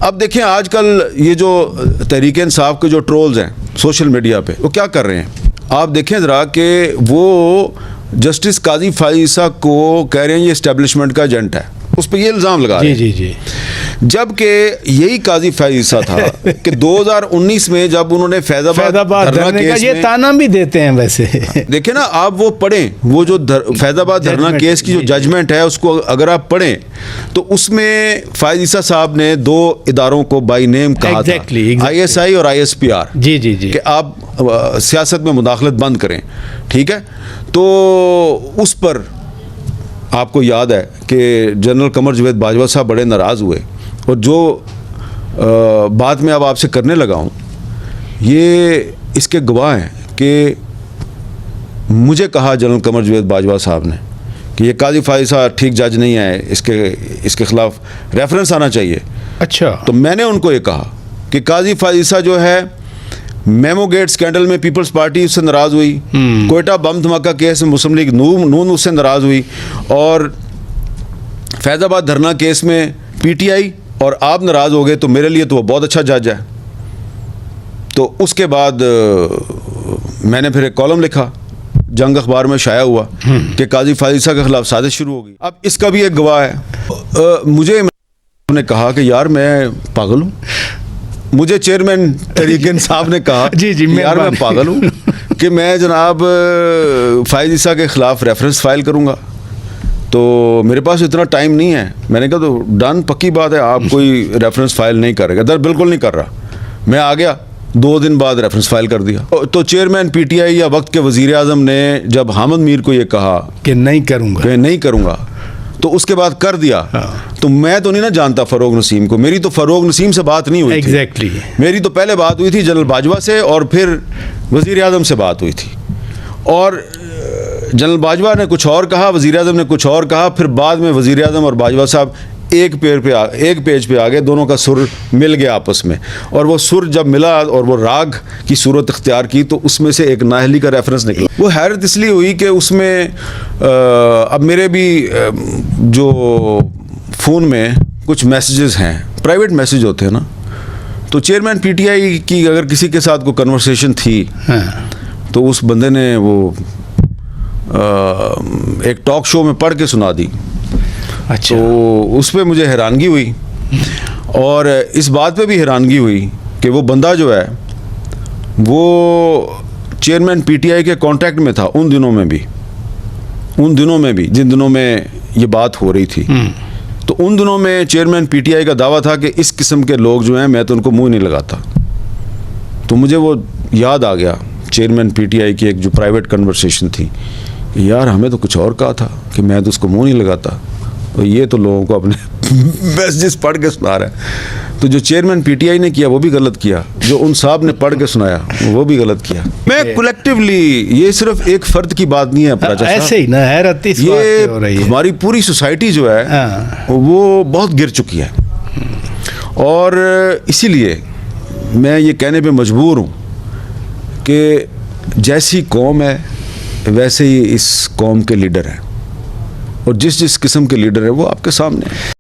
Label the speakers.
Speaker 1: अब देखें आजकल ये जो तहरीक इंसाफ के जो ट्रोल्स हैं सोशल मीडिया पे, वो क्या कर रहे हैं, आप देखें ज़रा कि वो जस्टिस काजी फाइसा को कह रहे हैं ये इस्टेब्लिशमेंट का एजेंट है, उस पर ये इल्ज़ाम लगा रहे हैं।
Speaker 2: जी जी जी।
Speaker 1: जबकि यही काजी फाइसा था कि 2019 में जब उन्होंने फैज़ाबाद धरना केस
Speaker 2: ये ताना भी देते हैं वैसे।
Speaker 1: देखें ना, आप वो पढ़ें, वो जो फैज़ाबाद धरना केस की जो जजमेंट है उसको अगर आप पढ़ें तो उसमें फाइसा साहब ने 2 इदारों को बाई नेम कहा था, ISI और ISPR,
Speaker 2: जी जी जी,
Speaker 1: कि आप सियासत में मुदाखलत बंद करें। ठीक है, तो उस पर आपको याद है कि जनरल कमर जवेद बाजवा साहब बड़े नाराज़ हुए, और जो बात मैं अब आपसे करने लगा हूँ ये इसके गवाह हैं कि मुझे कहा जनरल कमर जवेद बाजवा साहब ने कि ये काजी फाइसा ठीक जज नहीं है, इसके ख़िलाफ़ रेफरेंस आना चाहिए।
Speaker 2: अच्छा,
Speaker 1: तो मैंने उनको ये कहा कि काजी फाइसा जो है मेमो गेट स्कैंडल में पीपल्स पार्टी उससे नाराज़ हुई, कोयटा बम धमाका केस में मुस्लिम लीग नून उससे नाराज़ हुई, और फैज़ाबाद धरना केस में PTI और आप नाराज़ हो गए, तो मेरे लिए तो वो बहुत अच्छा जज है। तो उसके बाद मैंने फिर एक कॉलम लिखा, जंग अखबार में शाया हुआ कि काजी फाइसा के खिलाफ साजिश शुरू हो गई। अब इसका भी एक गवाह है। मुझे ने कहा कि यार मैं पागल हूँ, मुझे चेयरमैन तहरीक इंसाफ ने कहा
Speaker 2: जी जी,
Speaker 1: यार मैं पागल हूँ कि मैं जनाब फाइसा के ख़िलाफ़ रेफरेंस फाइल करूँगा, तो मेरे पास इतना टाइम नहीं है। मैंने कहा तो डन, पक्की बात है, आप कोई रेफरेंस फाइल नहीं करेगा। दर बिल्कुल नहीं कर रहा। मैं आ गया, 2 दिन बाद रेफरेंस फाइल कर दिया। तो चेयरमैन PTI या वक्त के वज़ीर आज़म ने जब हामिद मीर को ये कहा
Speaker 2: कि नहीं करूँगा,
Speaker 1: तो उसके बाद कर दिया। तो मैं तो नहीं ना जानता फ़रोग नसीम को, मेरी तो फ़रोग नसीम से बात नहीं हुई
Speaker 2: थी।
Speaker 1: मेरी तो पहले बात हुई थी जनरल बाजवा से, और फिर वज़ीर आज़म से बात हुई थी, और जनरल बाजवा ने कुछ और कहा, वज़ीर आज़म ने कुछ और कहा। फिर बाद में वज़ीर आज़म और बाजवा साहब एक पेज पे आ गए, दोनों का सुर मिल गया आपस में, और वो सुर जब मिला और वो राग की सूरत इख्तियार की, तो उसमें से एक नाहली का रेफरेंस निकला। वो हैरत इसलिए हुई कि उसमें अब मेरे भी जो फ़ोन में कुछ मैसेजेस हैं, प्राइवेट मैसेज होते हैं ना, तो चेयरमैन PTI की अगर किसी के साथ कोई कन्वर्सेशन थी तो उस बंदे ने वो एक टॉक शो में पढ़ के सुना दी।
Speaker 2: अच्छा,
Speaker 1: तो उस पर मुझे हैरानगी हुई, और इस बात पे भी हैरानगी हुई कि वो बंदा जो है वो चेयरमैन PTI के कांटेक्ट में था उन दिनों में भी जिन दिनों में ये बात हो रही थी। तो उन दिनों में चेयरमैन PTI का दावा था कि इस किस्म के लोग जो हैं मैं तो उनको मुंह नहीं लगाता। तो मुझे वो याद आ गया चेयरमैन PTI की एक जो प्राइवेट कन्वर्सेशन थी, यार हमें तो कुछ और कहा था कि मैं तो उसको मुंह नहीं लगाता, और ये तो लोगों को अपने मैसेजेस पढ़ के सुना रहा है। तो जो चेयरमैन PTI ने किया वो भी गलत किया, जो उन साहब ने पढ़ के सुनाया वो भी गलत किया। मैं कलेक्टिवली, ये सिर्फ एक फर्द की बात नहीं है,
Speaker 2: ऐसे ही ना, हैरत इस बात पे हो रही है।
Speaker 1: हमारी पूरी सोसाइटी जो है वो बहुत गिर चुकी है, और इसीलिए मैं ये कहने पे मजबूर हूँ कि जैसी कौम है वैसे ही इस कौम के लीडर हैं, और जिस किस्म के लीडर है वो आपके सामने है।